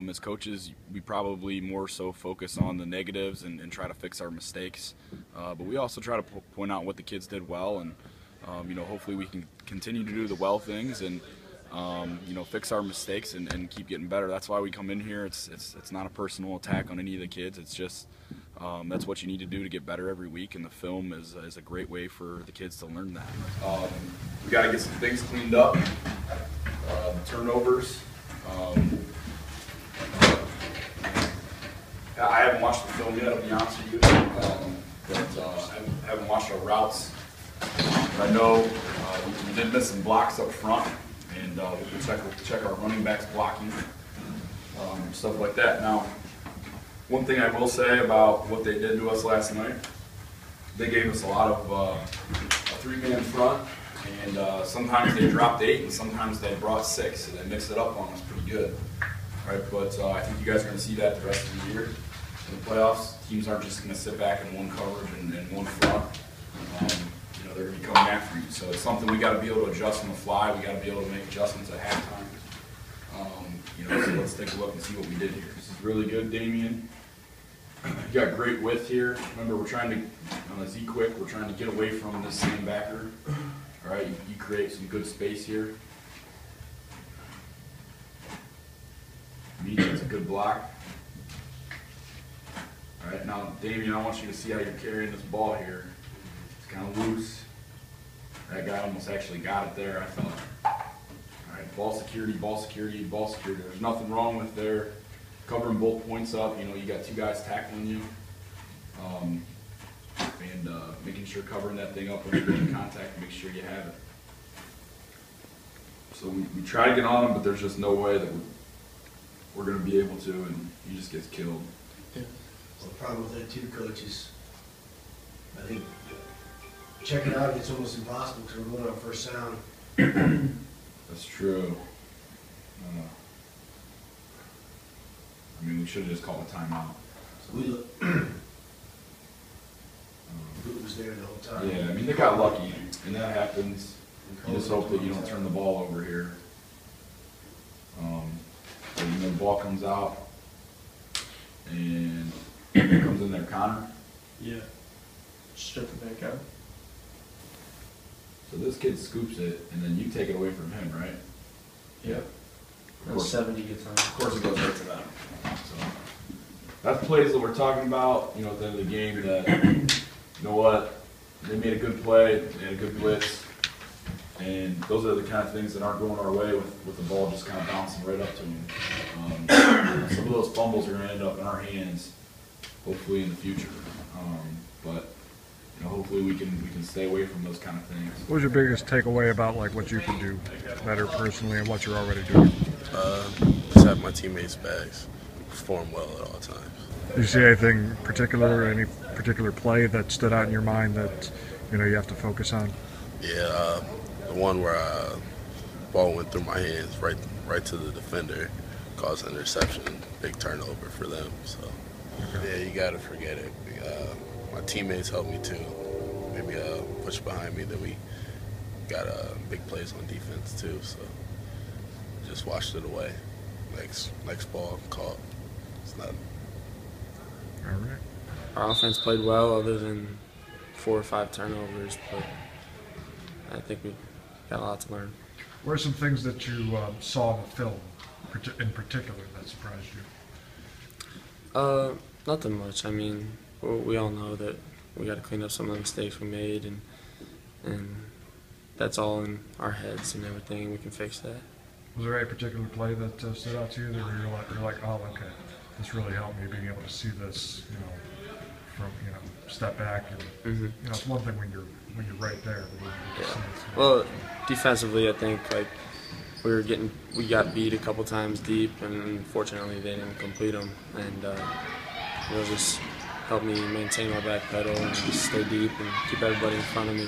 As coaches, we probably more so focus on the negatives and try to fix our mistakes, but we also try to point out what the kids did well, and hopefully we can continue to do the well things and fix our mistakes and keep getting better. That's why we come in here. It's not a personal attack on any of the kids. It's just that's what you need to do to get better every week, and the film is a great way for the kids to learn that. We got to get some things cleaned up, turnovers. I haven't watched the film yet, I'll be honest with you, but I haven't watched our routes. But I know we did miss some blocks up front, and we'll check our running backs blocking, stuff like that. Now, one thing I will say about what they did to us last night, they gave us a lot of a three-man front, and sometimes they dropped 8, and sometimes they brought 6, so they mixed it up on us pretty good. Right, but I think you guys are going to see that the rest of the year. In the playoffs, teams aren't just going to sit back in one coverage and one front. They're going to be coming after you. So it's something we got to be able to adjust on the fly. We got to be able to make adjustments at halftime. So let's take a look and see what we did here. This is really good, Damian. You got great width here. Remember, we're trying to on a Z-quick. We're trying to get away from this sandbacker. All right, you create some good space here. It's a good block. All right, now, Damian, I want you to see how you're carrying this ball here. It's kind of loose. That guy almost actually got it there, I thought. All right, ball security, ball security, ball security. There's nothing wrong with their covering both points up. You got 2 guys tackling you. And making sure covering that thing up when you're in contact, make sure you have it. So we try to get on them, but there's just no way that we're going to be able to, and he just gets killed. Yeah. Well, the problem with that too, coach, is I think checking out it's almost impossible because we're going on first sound. That's true. We should have just called a timeout. So we look. Boot was there the whole time. Yeah, they got lucky, and that happens. You just hope that you don't turn the ball over here. The ball comes out, and it comes in there, Connor. Yeah. Strip it back out. So this kid scoops it, and then you take it away from him, right? Yep. Of course, 70 gets on. Of course it goes right to them. So that's plays that we're talking about, at the end of the game that, you know what, they made a good play, they had a good blitz. And those are the kind of things that aren't going our way with the ball just kind of bouncing right up to them. Some of those fumbles are going to end up in our hands, hopefully in the future. But hopefully we can stay away from those kind of things. What was your biggest takeaway about what you can do better personally and what you're already doing? Just have my teammates' bags, perform well at all times. Do you see anything particular, any particular play that stood out in your mind that you have to focus on? Yeah. The one where ball went through my hands right to the defender, caused an interception, big turnover for them. So yeah, you gotta forget it. My teammates helped me too. Maybe push behind me. Then we got big plays on defense too. So just washed it away. Next ball caught. It's not. All right. Our offense played well, other than 4 or 5 turnovers, but I think we got a lot to learn. What are some things that you saw in the film, in particular, that surprised you? Nothing much. We all know that we got to clean up some of the mistakes we made, and that's all in our heads and everything. We can fix that. Was there any particular play that stood out to you that you're like, oh, okay, this really helped me being able to see this, from step back and it's one thing when you're right there. Yeah. Well, defensively, I think we got beat a couple times deep, and unfortunately they didn't complete them, and just helped me maintain my back pedal and just stay deep and keep everybody in front of me.